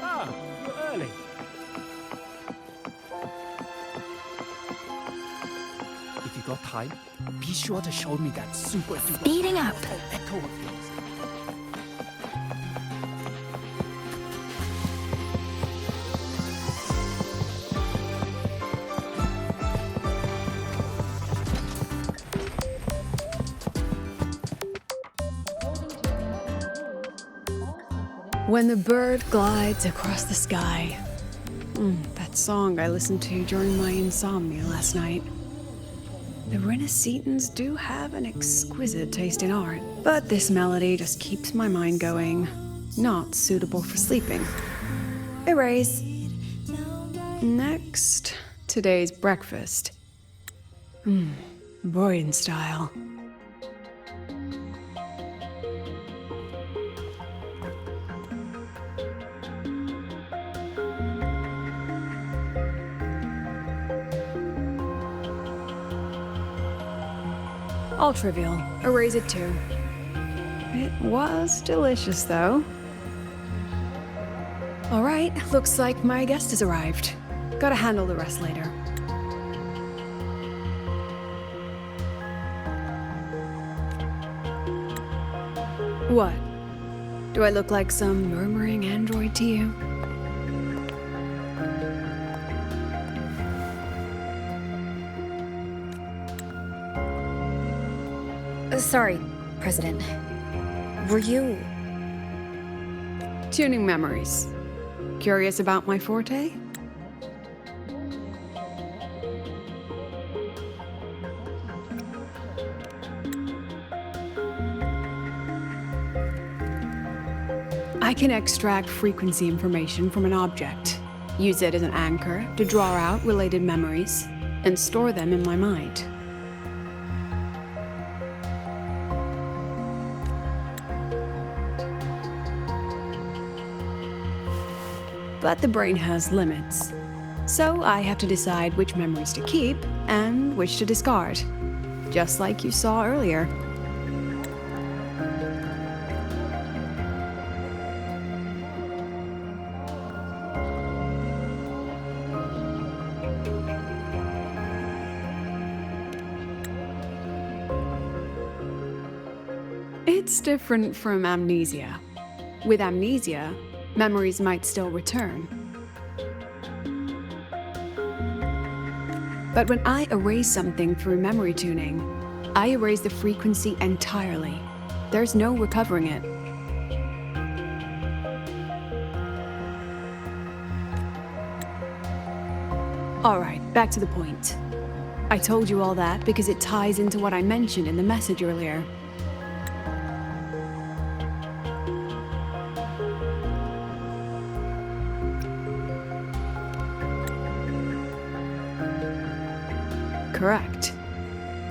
Ah, you're early. If you got time, be sure to show me that super duper Speeding up. echo of yours. When the bird glides across the sky. That song I listened to during my insomnia last night. The Renaissance do have an exquisite taste in art, but this melody just keeps my mind going. Not suitable for sleeping. Erase. Next, today's breakfast. Boyan style. All trivial. Erase it too. It was delicious, though. All right, looks like my guest has arrived. Gotta handle the rest later. What? Do I look like some murmuring android to you? Sorry, President. Were you... Tuning memories. Curious about my forte? I can extract frequency information from an object, use it as an anchor to draw out related memories, and store them in my mind. But the brain has limits. So I have to decide which memories to keep and which to discard. Just like you saw earlier. It's different from amnesia. With amnesia, memories might still return. But when I erase something through memory tuning, I erase the frequency entirely. There's no recovering it. All right, back to the point. I told you all that because it ties into what I mentioned in the message earlier. Correct.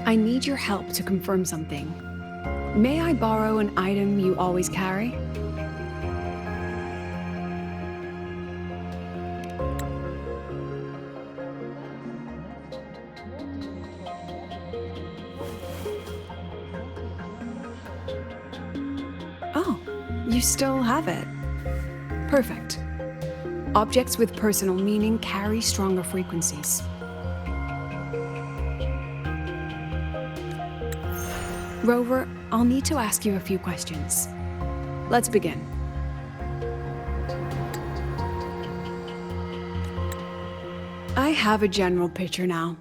I need your help to confirm something. May I borrow an item you always carry? Oh, you still have it. Perfect. Objects with personal meaning carry stronger frequencies. Rover, I'll need to ask you a few questions. Let's begin. I have a general picture now.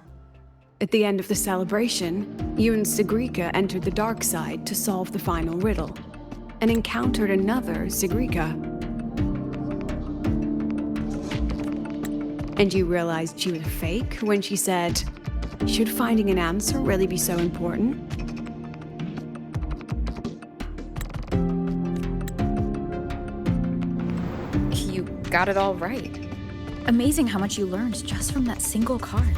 At the end of the celebration, you and Sigrika entered the dark side to solve the final riddle, and encountered another Sigrika. And you realized she was a fake when she said, "Should finding an answer really be so important?" You got it all right. Amazing how much you learned just from that single card.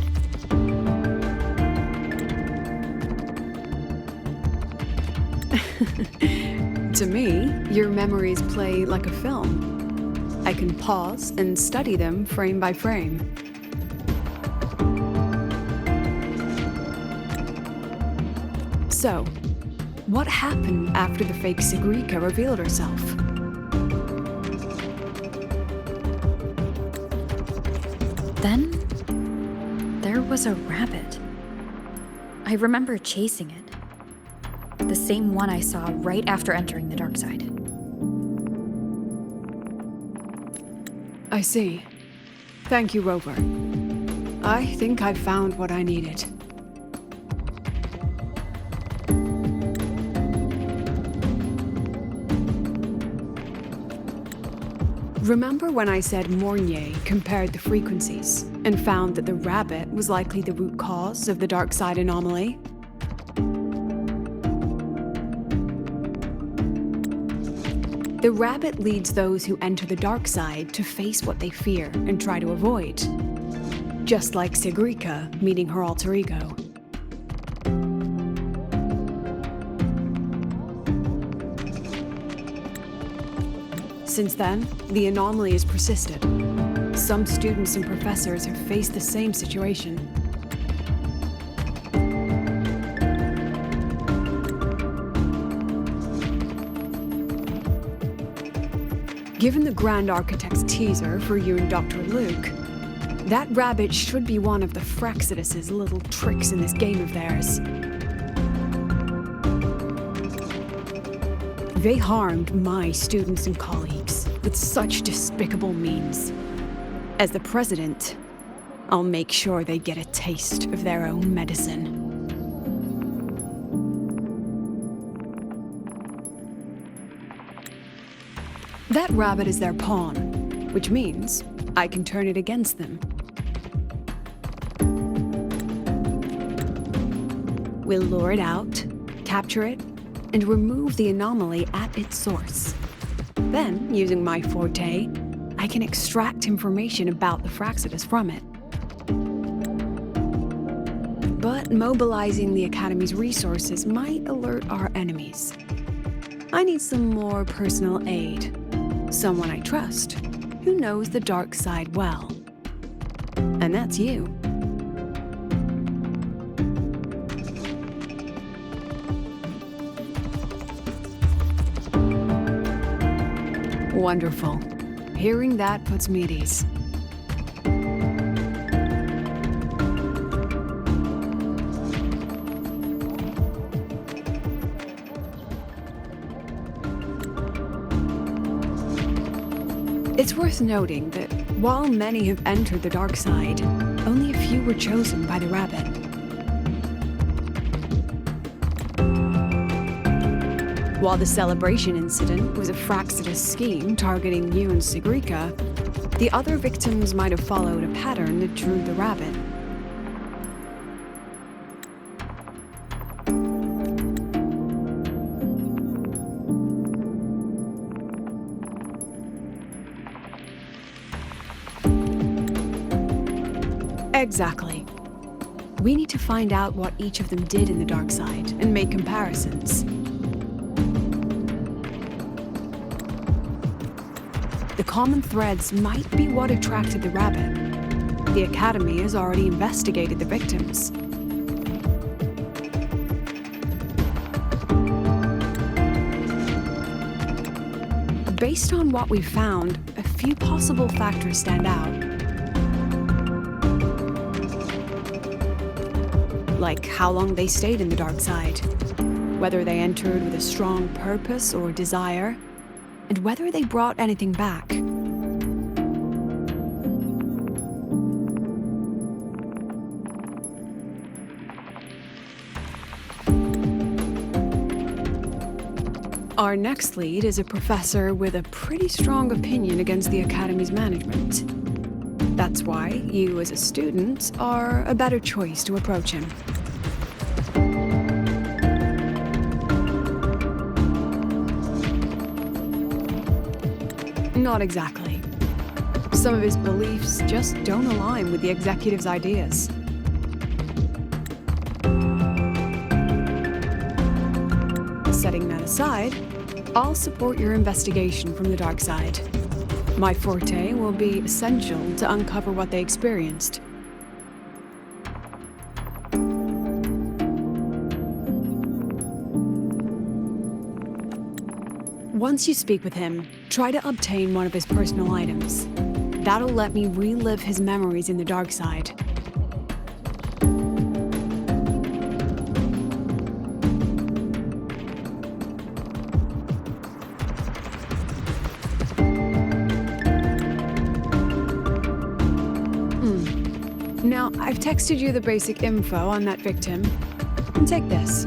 To me, your memories play like a film. I can pause and study them frame by frame. So, what happened after the fake Sigrika revealed herself? Then, there was a rabbit. I remember chasing it. The same one I saw right after entering the dark side. I see. Thank you, Rover. I think I've found what I needed. Remember when I said Mornier compared the frequencies and found that the rabbit was likely the root cause of the dark side anomaly? The rabbit leads those who enter the dark side to face what they fear and try to avoid. Just like Sigrika meeting her alter ego. Since then, the anomaly has persisted. Some students and professors have faced the same situation. Given the Grand Architect's teaser for you and Dr. Luke, that rabbit should be one of the Fraxidus' little tricks in this game of theirs. They harmed my students and colleagues with such despicable means. As the president, I'll make sure they get a taste of their own medicine. That rabbit is their pawn, which means I can turn it against them. We'll lure it out, capture it, and remove the anomaly at its source. Then, using my forte, I can extract information about the Fraxidus from it. But mobilizing the Academy's resources might alert our enemies. I need some more personal aid. Someone I trust, who knows the dark side well. And that's you. Wonderful. Hearing that puts me at ease. It's worth noting that while many have entered the dark side, only a few were chosen by the rabbit. While the celebration incident was a Fraxidus scheme targeting you and Sigrika, the other victims might have followed a pattern that drew the rabbit. Exactly. We need to find out what each of them did in the dark side and make comparisons. The common threads might be what attracted the rabbit. The Academy has already investigated the victims. Based on what we've found, a few possible factors stand out. Like how long they stayed in the dark side, whether they entered with a strong purpose or desire, and whether they brought anything back. Our next lead is a professor with a pretty strong opinion against the Academy's management. That's why you, as a student, are a better choice to approach him. Not exactly. Some of his beliefs just don't align with the executive's ideas. Setting that aside, I'll support your investigation from the dark side. My forte will be essential to uncover what they experienced. Once you speak with him, try to obtain one of his personal items. That'll let me relive his memories in the dark side. Now, I've texted you the basic info on that victim. And take this.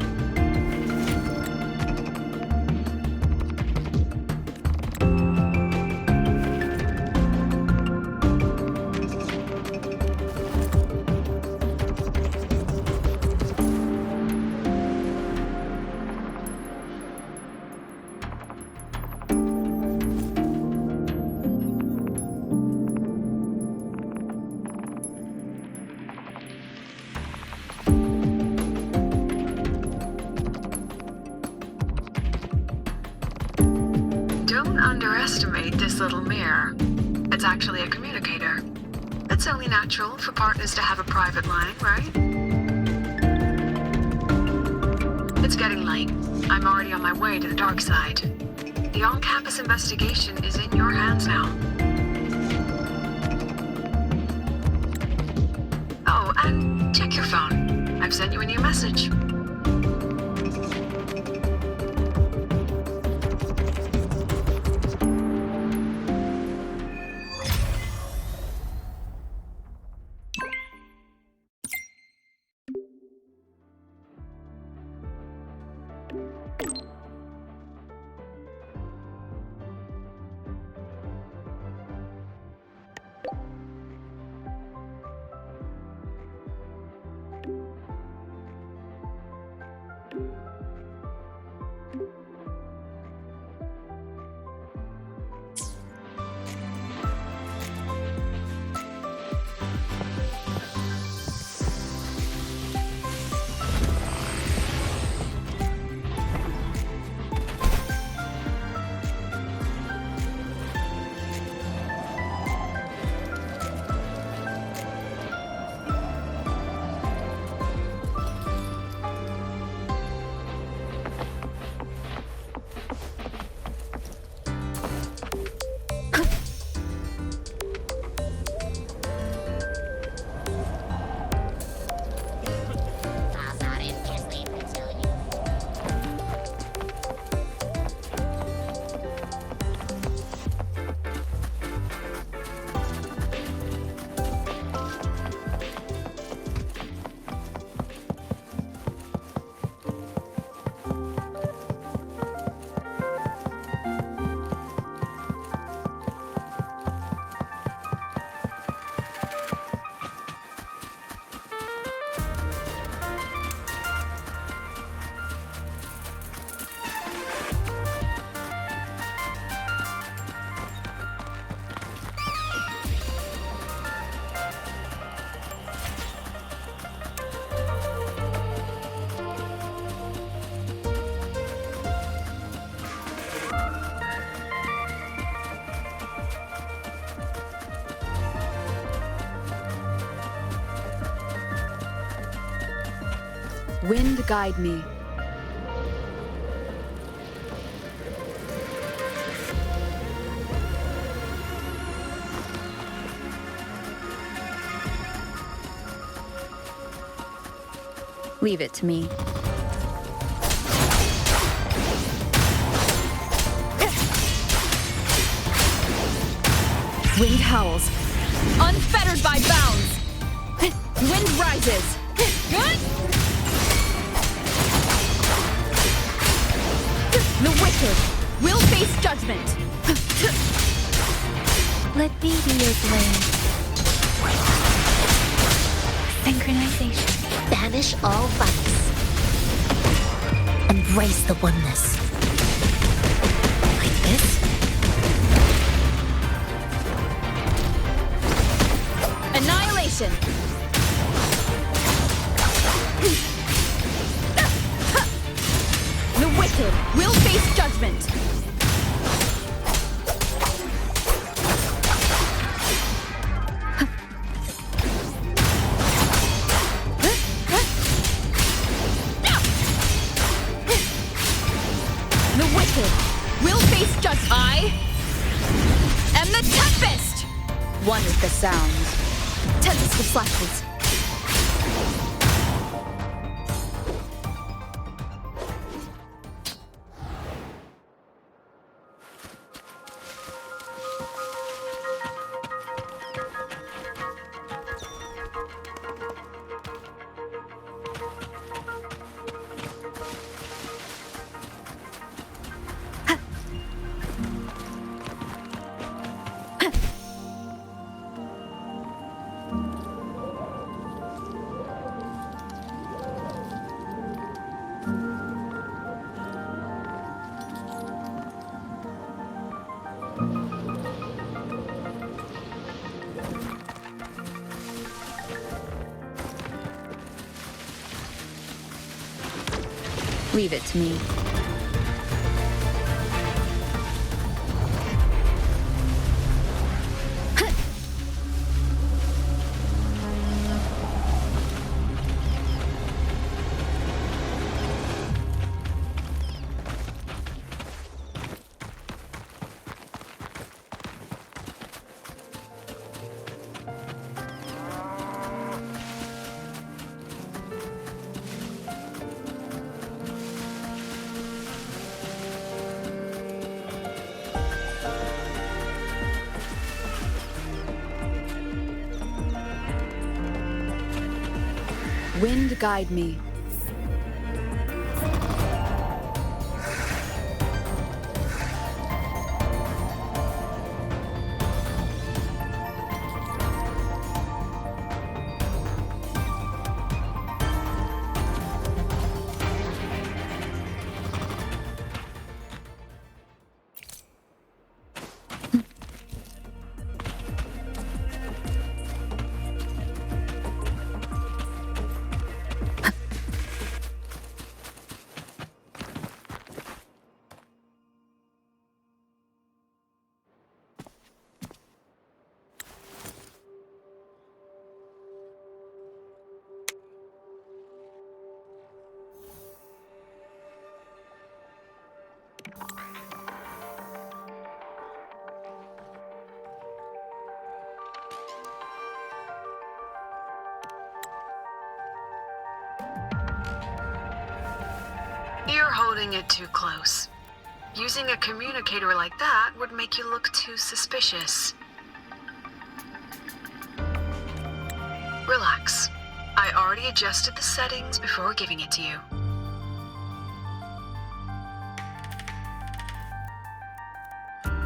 Don't underestimate this little mirror. It's actually a communicator. It's only natural for partners to have a private line, right? It's getting late. I'm already on my way to the dark side. The on-campus investigation is in your hands now. Oh, and check your phone. I've sent you a new message. Wind guide me. Leave it to me. Wind howls, unfettered by bounds. Wind rises. The wicked will face judgment. Let me be your blade. Synchronization. Banish all vice. Embrace the oneness. Like this? Annihilation. The wicked will face judgment. The wicked will face judgment. I am the Tempest! One is the sound. Tempest with flashes. Leave it to me. Wind guide me. You're holding it too close. Using a communicator like that would make you look too suspicious. Relax. I already adjusted the settings before giving it to you.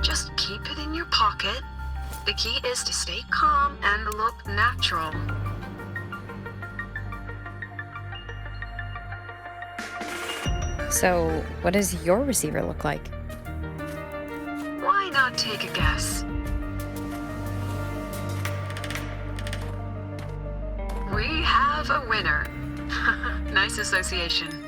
Just keep it in your pocket. The key is to stay calm and look natural. So, what does your receiver look like? Why not take a guess? We have a winner. Nice association.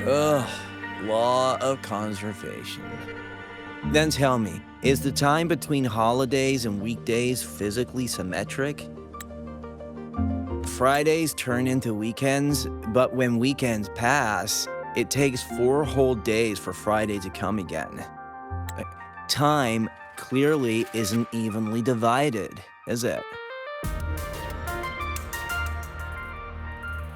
Ugh, law of conservation. Then tell me, is the time between holidays and weekdays physically symmetric? Fridays turn into weekends, but when weekends pass, it takes 4 whole days for Friday to come again. Time clearly isn't evenly divided, is it?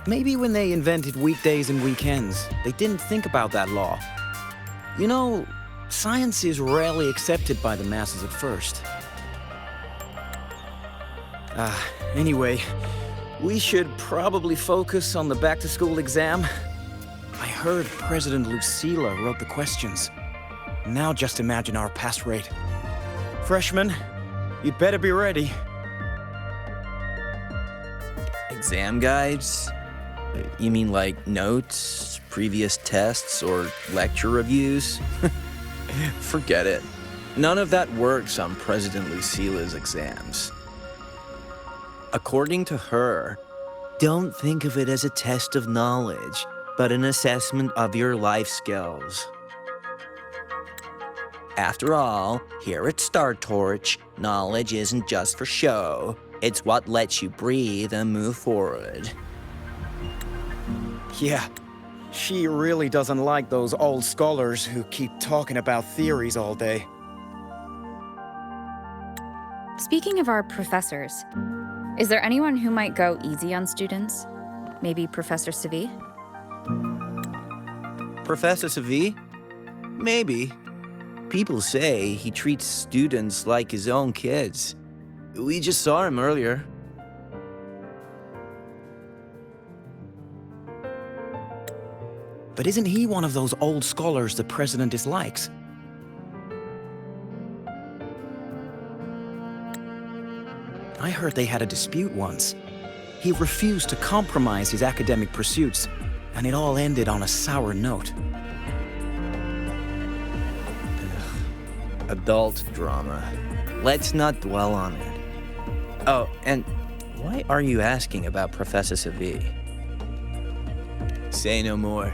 Maybe when they invented weekdays and weekends, they didn't think about that law. You know, science is rarely accepted by the masses at first. Anyway, we should probably focus on the back-to-school exam. I heard President Lucilla wrote the questions. Now just imagine our pass rate. Freshmen, you'd better be ready. Exam guides? You mean like notes, previous tests, or lecture reviews? Forget it. None of that works on President Lucilla's exams. According to her, don't think of it as a test of knowledge, but an assessment of your life skills. After all, here at Star Torch, knowledge isn't just for show. It's what lets you breathe and move forward. Yeah, she really doesn't like those old scholars who keep talking about theories all day. Speaking of our professors, is there anyone who might go easy on students? Maybe Professor Savi? Professor Savi? Maybe. People say he treats students like his own kids. We just saw him earlier. But isn't he one of those old scholars the president dislikes? I heard they had a dispute once. He refused to compromise his academic pursuits, and it all ended on a sour note. Adult drama. Let's not dwell on it. Oh, and why are you asking about Professor Savi? Say no more.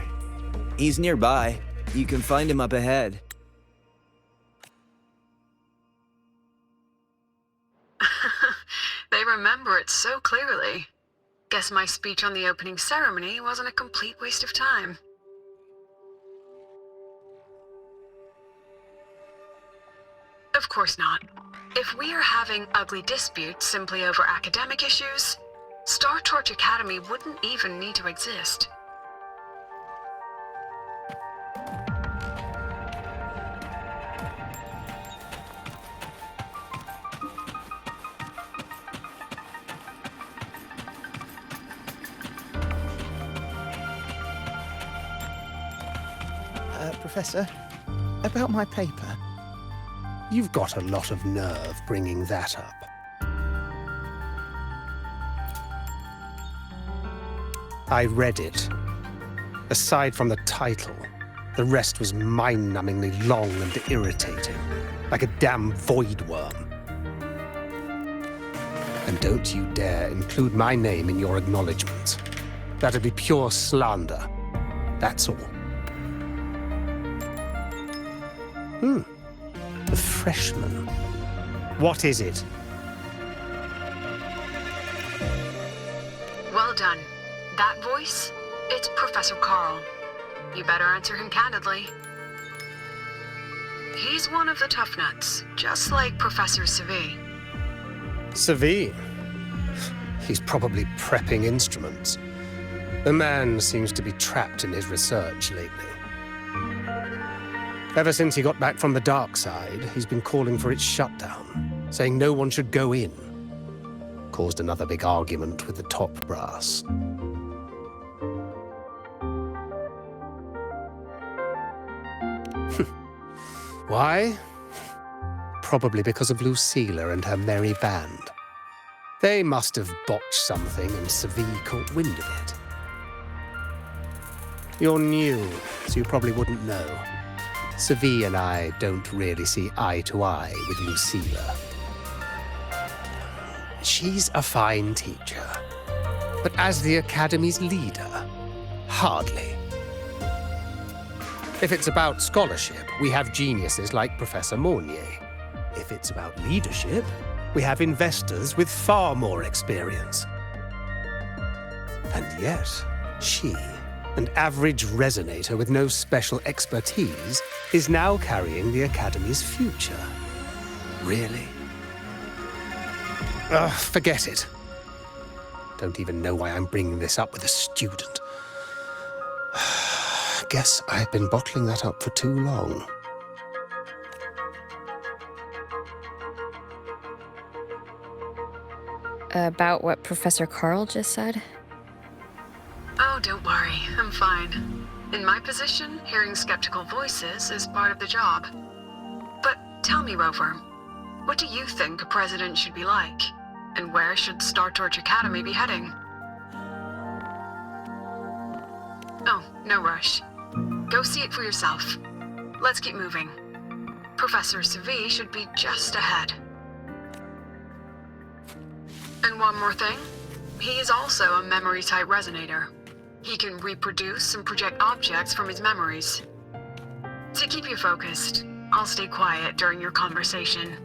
He's nearby. You can find him up ahead. They remember it so clearly. Guess my speech on the opening ceremony wasn't a complete waste of time. Of course not. If we are having ugly disputes simply over academic issues, Star Torch Academy wouldn't even need to exist. Professor, about my paper. You've got a lot of nerve bringing that up. I read it. Aside from the title, the rest was mind-numbingly long and irritating, like a damn void worm. And don't you dare include my name in your acknowledgements. That'd be pure slander. That's all. The freshman. What is it? Well done. That voice? It's Professor Carl. You better answer him candidly. He's one of the tough nuts, just like Professor Savi. Savi? He's probably prepping instruments. The man seems to be trapped in his research lately. Ever since he got back from the dark side, he's been calling for its shutdown, saying no one should go in. Caused another big argument with the top brass. Why? Probably because of Lucilla and her merry band. They must have botched something and Savi caught wind of it. You're new, so you probably wouldn't know. Savi and I don't really see eye to eye with Lucilla. She's a fine teacher, but as the Academy's leader, hardly. If it's about scholarship, we have geniuses like Professor Mornier. If it's about leadership, we have investors with far more experience. And yet, she, an average resonator with no special expertise, is now carrying the Academy's future. Really? Ugh, forget it. Don't even know why I'm bringing this up with a student. Guess I've been bottling that up for too long. About what Professor Carl just said? Oh, don't worry. I'm fine. In my position, hearing skeptical voices is part of the job. But tell me, Rover, what do you think a president should be like? And where should Star Torch Academy be heading? Oh, no rush. Go see it for yourself. Let's keep moving. Professor Savi should be just ahead. And one more thing. He is also a memory-type resonator. He can reproduce and project objects from his memories. To keep you focused, I'll stay quiet during your conversation.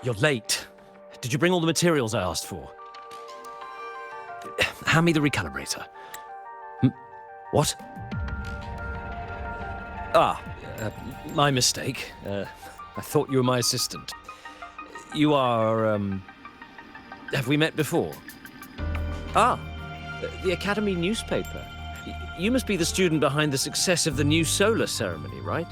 You're late. Did you bring all the materials I asked for? Hand me the recalibrator. What? My mistake. I thought you were my assistant. You are, have we met before? The Academy newspaper. You must be the student behind the success of the new solar ceremony, right?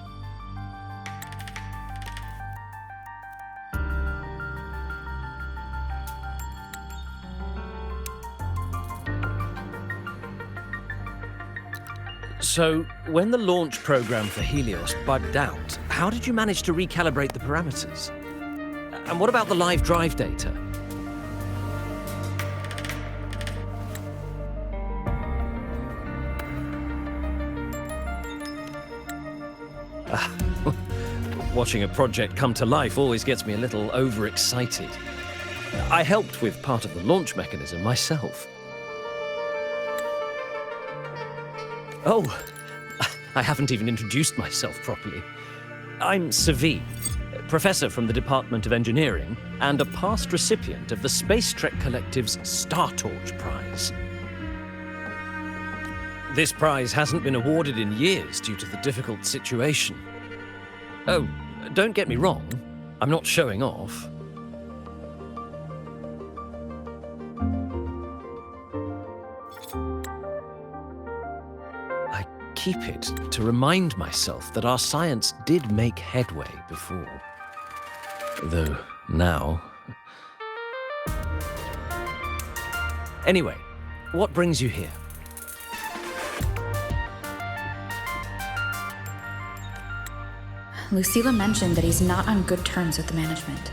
So, when the launch program for Helios bugged out, how did you manage to recalibrate the parameters? And what about the live drive data? Watching a project come to life always gets me a little overexcited. I helped with part of the launch mechanism myself. Oh, I haven't even introduced myself properly. I'm Savi, professor from the Department of Engineering and a past recipient of the Space Trek Collective's Star Torch Prize. This prize hasn't been awarded in years due to the difficult situation. Oh, don't get me wrong, I'm not showing off. Keep it to remind myself that our science did make headway before. Though now... Anyway, what brings you here? Lucilla mentioned that he's not on good terms with the management.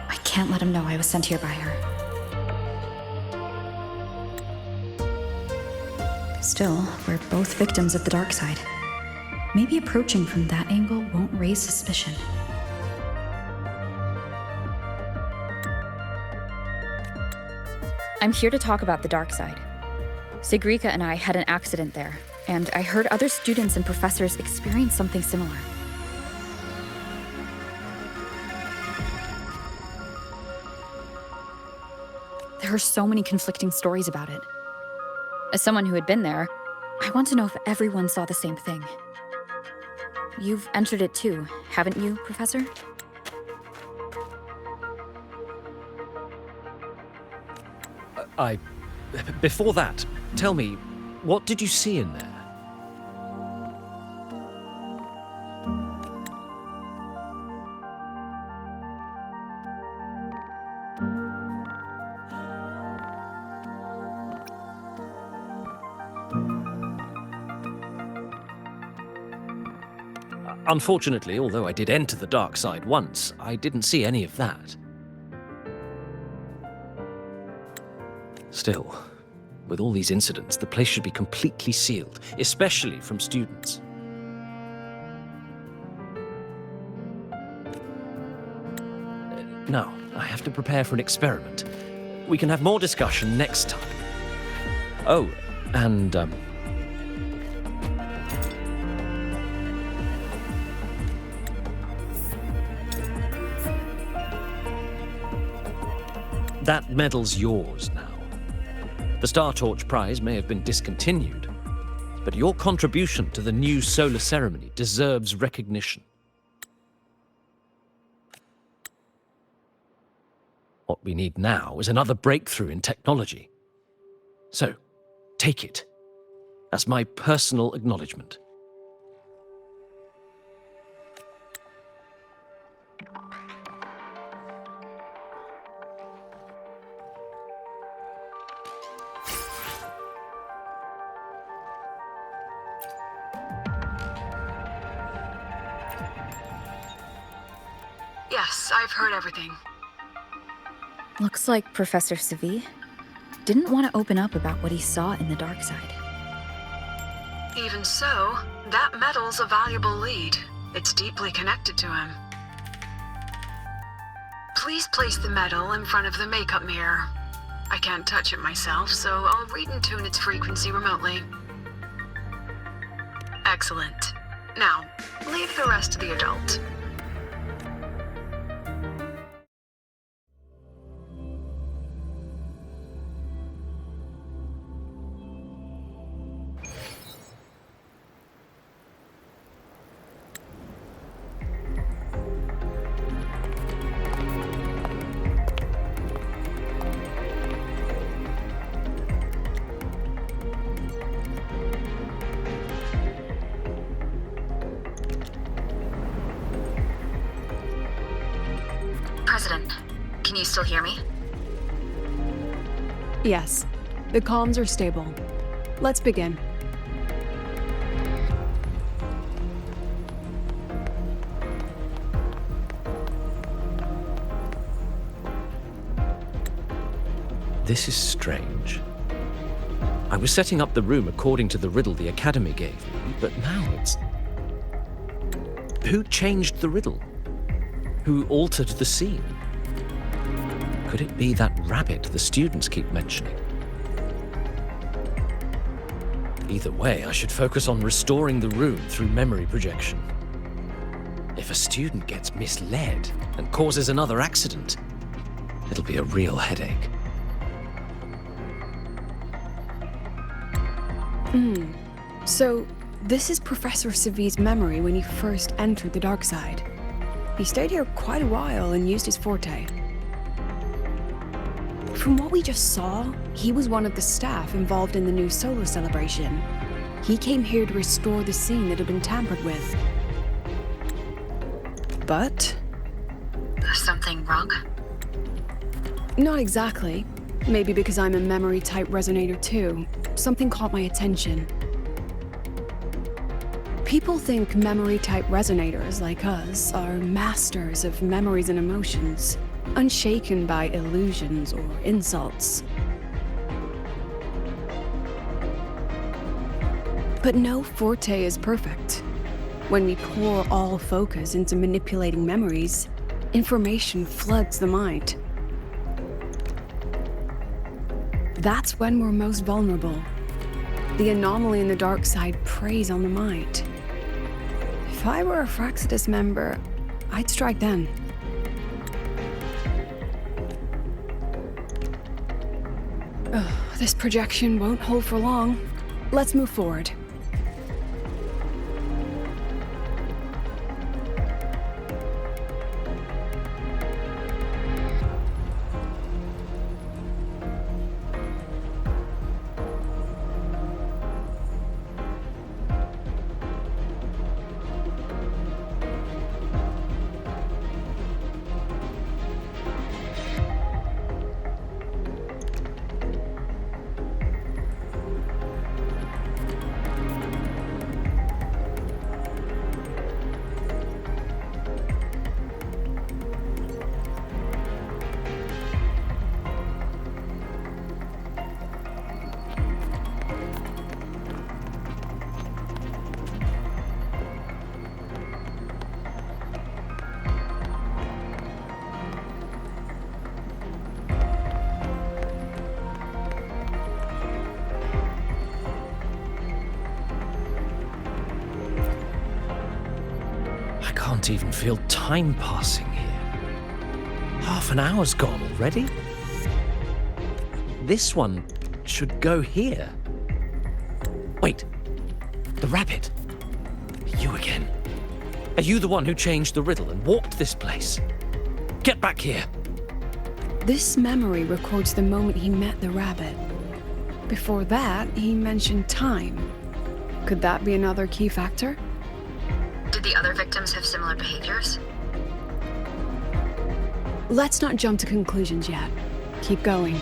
I can't let him know I was sent here by her. Still, we're both victims of the dark side. Maybe approaching from that angle won't raise suspicion. I'm here to talk about the dark side. Sigrika and I had an accident there, and I heard other students and professors experience something similar. There are so many conflicting stories about it. As someone who had been there, I want to know if everyone saw the same thing. You've entered it too, haven't you, Professor? Before that, tell me, what did you see in there? Unfortunately, although I did enter the dark side once, I didn't see any of that. Still, with all these incidents, the place should be completely sealed, especially from students. Now, I have to prepare for an experiment. We can have more discussion next time. Oh, and, that medal's yours now. The Star Torch Prize may have been discontinued, but your contribution to the new solar ceremony deserves recognition. What we need now is another breakthrough in technology. So, take it as my personal acknowledgement. Yes, I've heard everything. Looks like Professor Savi didn't want to open up about what he saw in the dark side. Even so, that medal's a valuable lead. It's deeply connected to him. Please place the medal in front of the makeup mirror. I can't touch it myself, so I'll read and tune its frequency remotely. Excellent. Now, leave the rest to the adult. President, can you still hear me? Yes, the comms are stable. Let's begin. This is strange. I was setting up the room according to the riddle the Academy gave me, but now it's... Who changed the riddle? Who altered the scene? Could it be that rabbit the students keep mentioning? Either way, I should focus on restoring the room through memory projection. If a student gets misled and causes another accident, it'll be a real headache. So, this is Professor Savi's memory when he first entered the dark side. He stayed here quite a while and used his forte. From what we just saw, he was one of the staff involved in the new solar celebration. He came here to restore the scene that had been tampered with. But... Something wrong? not exactly. Maybe because I'm a memory-type resonator too. Something caught my attention. People think memory-type resonators like us are masters of memories and emotions, unshaken by illusions or insults. But no forte is perfect. When we pour all focus into manipulating memories, information floods the mind. That's when we're most vulnerable. The anomaly in the dark side preys on the mind. If I were a Fraxidus member, I'd strike then. This projection won't hold for long. Let's move forward. can't even feel time passing here. Half an hour's gone already? This one should go here. Wait, the rabbit. You again. Are you the one who changed the riddle and warped this place? Get back here. This memory records the moment he met the rabbit. Before that, he mentioned time. Could that be another key factor? Did the other victims have similar behaviors? Let's not jump to conclusions yet. Keep going.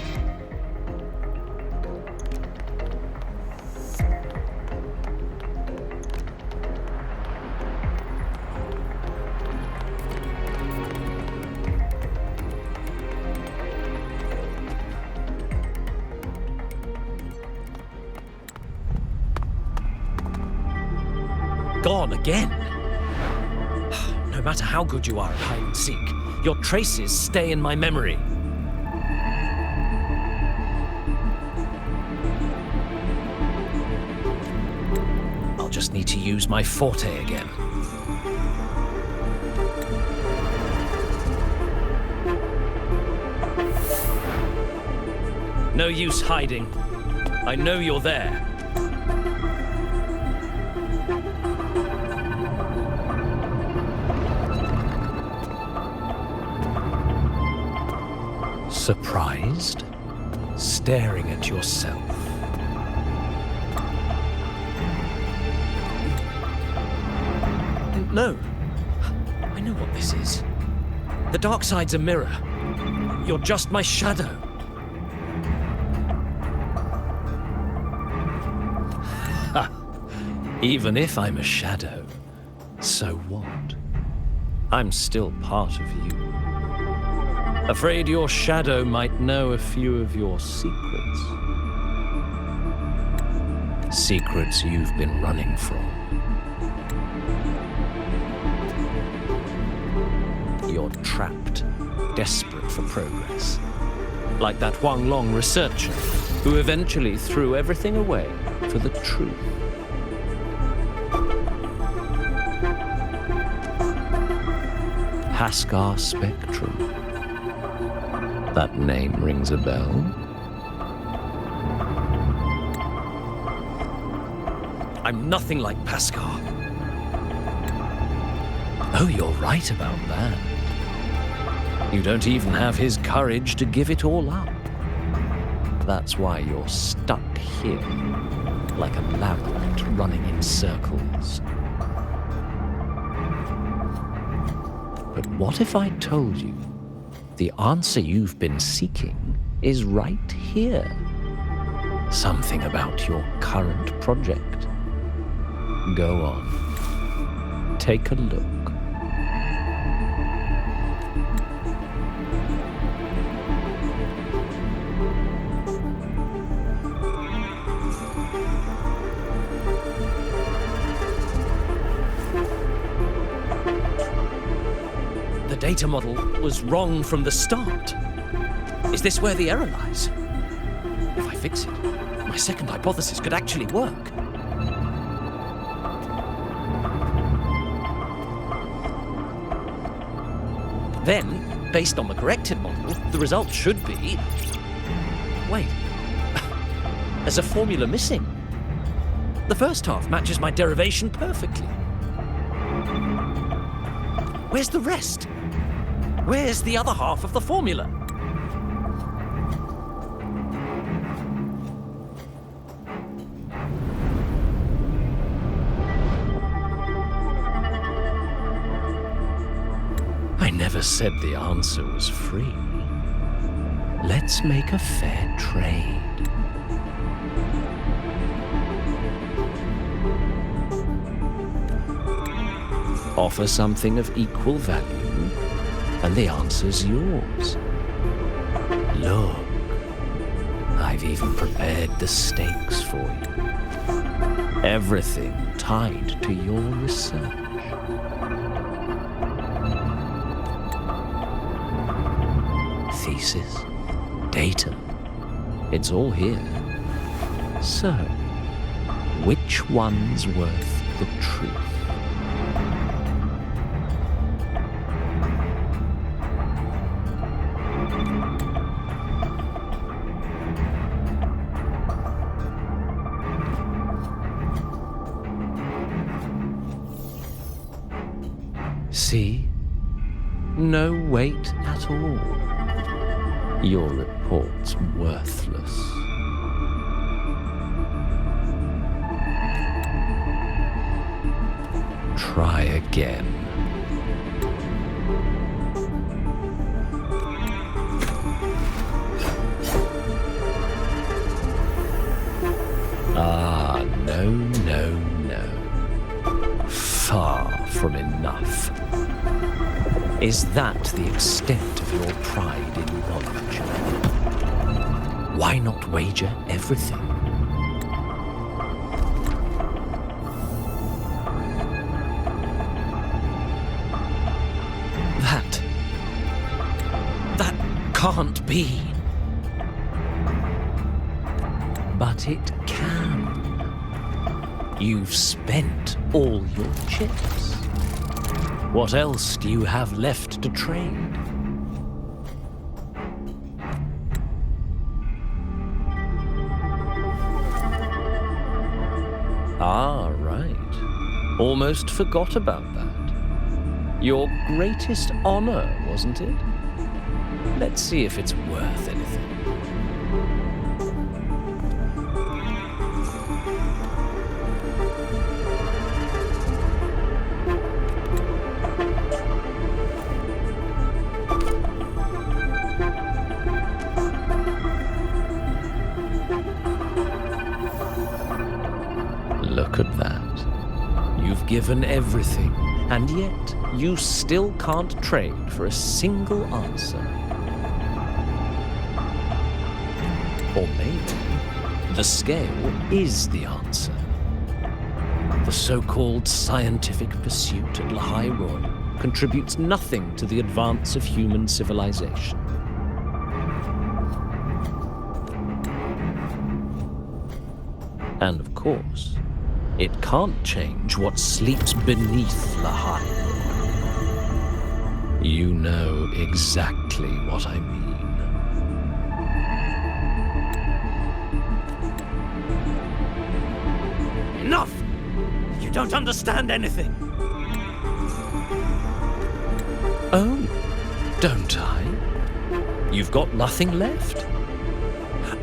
Gone again. No matter how good you are at hide and seek, your traces stay in my memory. I'll just need to use my forte again. No use hiding. I know you're there. Surprised? Staring at yourself. No. I know what this is. The dark side's a mirror. You're just my shadow. Ha! Even if I'm a shadow, so what? I'm still part of you. Afraid your shadow might know a few of your secrets. Secrets you've been running from. You're trapped, desperate for progress. Like that Huang Long researcher who eventually threw everything away for the truth. Haskar Spectrum. That name rings a bell. I'm nothing like Paskar. Oh, you're right about that. You don't even have his courage to give it all up. That's why you're stuck here, like a labyrinth running in circles. But what if I told you the answer you've been seeking is right here? Something about your current project. Go on. Take a look. The data model was wrong from the start. Is this where the error lies? If I fix it, my second hypothesis could actually work. Then, based on the corrected model, the result should be... Wait. There's a formula missing. The first half matches my derivation perfectly. Where's the rest? Where's the other half of the formula? I never said the answer was free. Let's make a fair trade. Offer something of equal value, and the answer's yours. Look, I've even prepared the stakes for you. Everything tied to your research. Thesis, data, it's all here. So, which one's worth the truth? See? No weight at all. Your report's worthless. Try again. Ah, no, no, no. Far from enough. Is that the extent of your pride in knowledge? Why not wager everything? That can't be. But it can. You've spent all your chips. What else do you have left to trade? Ah, right. Almost forgot about that. Your greatest honor, wasn't it? Let's see if it's worth anything. Look at that. You've given everything, and yet you still can't trade for a single answer. Or maybe the scale is the answer. The so-called scientific pursuit at Lehigh Royal contributes nothing to the advance of human civilization. And of course, it can't change what sleeps beneath Lehigh. You know exactly what I mean. Enough! You don't understand anything. Oh, don't I? You've got nothing left?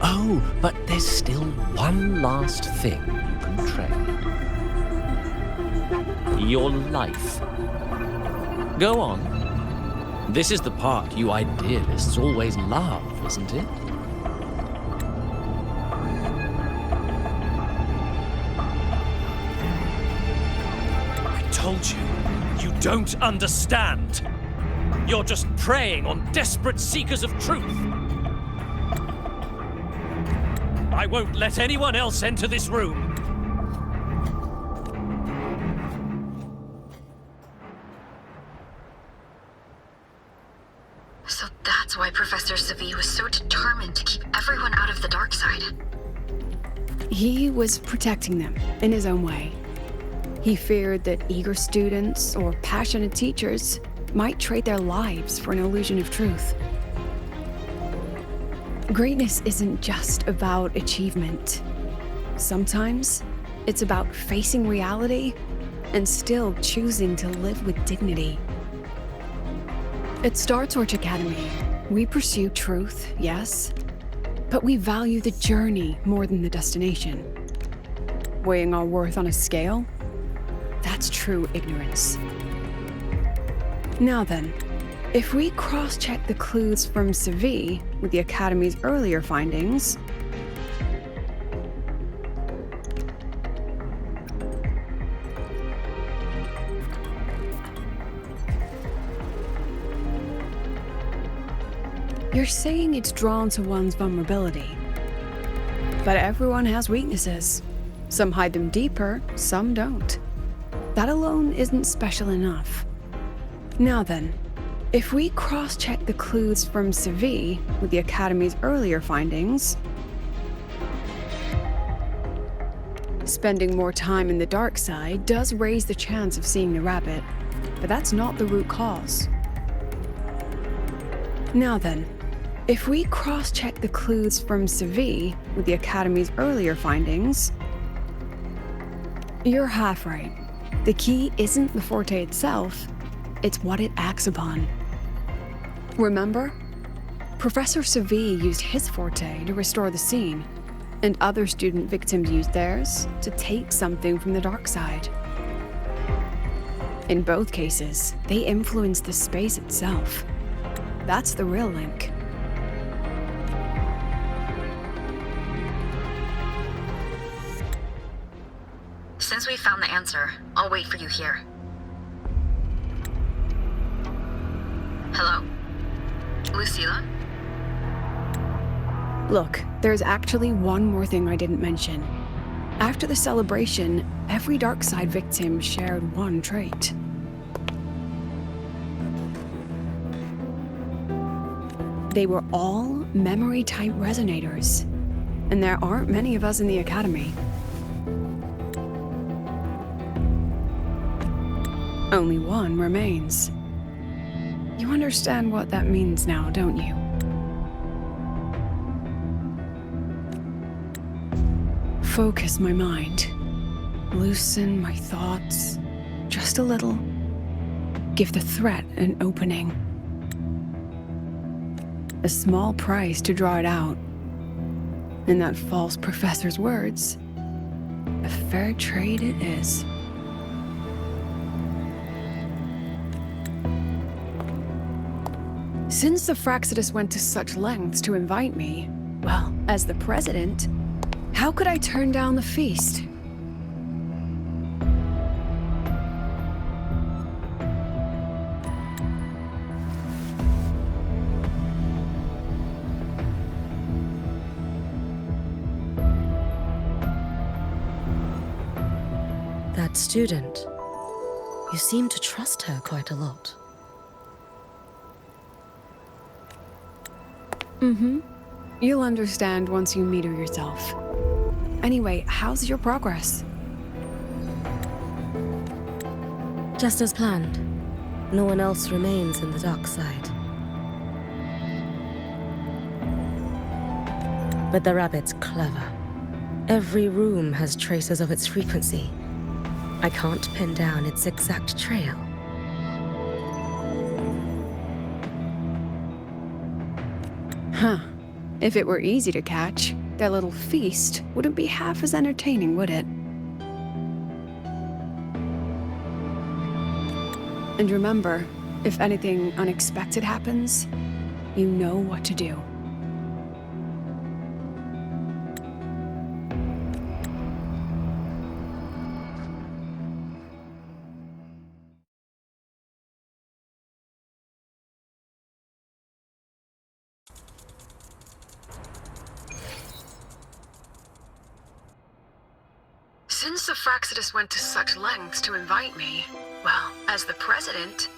Oh, but there's still one last thing you can trade. Your life. Go on. This is the part you idealists always love, isn't it? I told you, you don't understand. You're just preying on desperate seekers of truth. I won't let anyone else enter this room. So that's why Professor Savi was so determined to keep everyone out of the dark side. He was protecting them in his own way. He feared that eager students or passionate teachers might trade their lives for an illusion of truth. Greatness isn't just about achievement. Sometimes it's about facing reality and still choosing to live with dignity. At Star Torch Academy, we pursue truth, yes, but we value the journey more than the destination. Weighing our worth on a scale? That's true ignorance. Now then, if we cross-check the clues from Savi with the Academy's earlier findings, you're saying it's drawn to one's vulnerability. But everyone has weaknesses. Some hide them deeper, some don't. That alone isn't special enough. Now then, if we cross-check the clues from Savi with the Academy's earlier findings, spending more time in the dark side does raise the chance of seeing the rabbit, but that's not the root cause. Now then, if we cross-check the clues from Savi with the Academy's earlier findings, you're half right. The key isn't the forte itself, it's what it acts upon. Remember? Professor Savi used his forte to restore the scene, and other student victims used theirs to take something from the dark side. In both cases, they influenced the space itself. That's the real link. Since we found the answer, I'll wait for you here. Hello? Lucilla? Look, there's actually one more thing I didn't mention. After the celebration, every dark side victim shared one trait. They were all memory-type resonators, and there aren't many of us in the Academy. Only one remains. You understand what that means now, don't you? Focus my mind. Loosen my thoughts. Just a little. Give the threat an opening. A small price to draw it out. In that false professor's words, a fair trade it is. Since the Fraxidus went to such lengths to invite me, well, as the president, how could I turn down the feast? That student. You seem to trust her quite a lot. Mm-hmm. You'll understand once you meet her yourself. Anyway, how's your progress? Just as planned. No one else remains in the dark side. But the rabbit's clever. Every room has traces of its frequency. I can't pin down its exact trail. Huh. If it were easy to catch, their little feast wouldn't be half as entertaining, would it? And remember, if anything unexpected happens, you know what to do. Since the Fraxidus went to such lengths to invite me, well, as the president,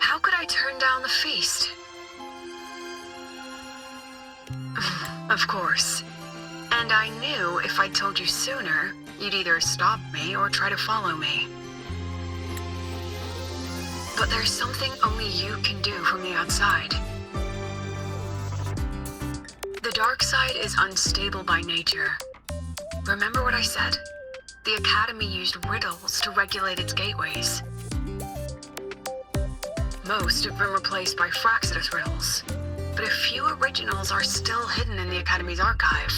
how could I turn down the feast? Of course. And I knew if I told you sooner, you'd either stop me or try to follow me. But there's something only you can do from the outside. The dark side is unstable by nature. Remember what I said? The Academy used riddles to regulate its gateways. Most have been replaced by Fraxidus riddles, but a few originals are still hidden in the Academy's archive.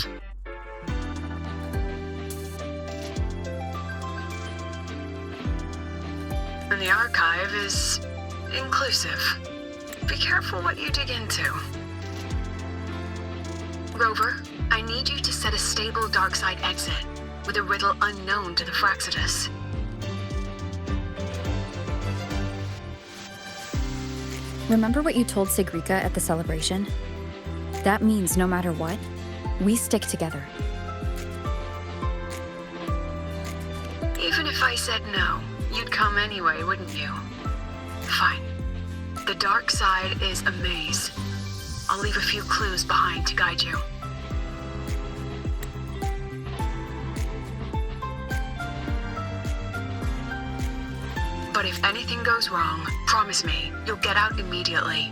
And the archive is inclusive. Be careful what you dig into. Rover, I need you to set a stable dark side exit with a riddle unknown to the Fraxidus. Remember what you told Sigrika at the celebration? That means no matter what, we stick together. Even if I said no, you'd come anyway, wouldn't you? Fine. The dark side is a maze. I'll leave a few clues behind to guide you. But if anything goes wrong, promise me you'll get out immediately.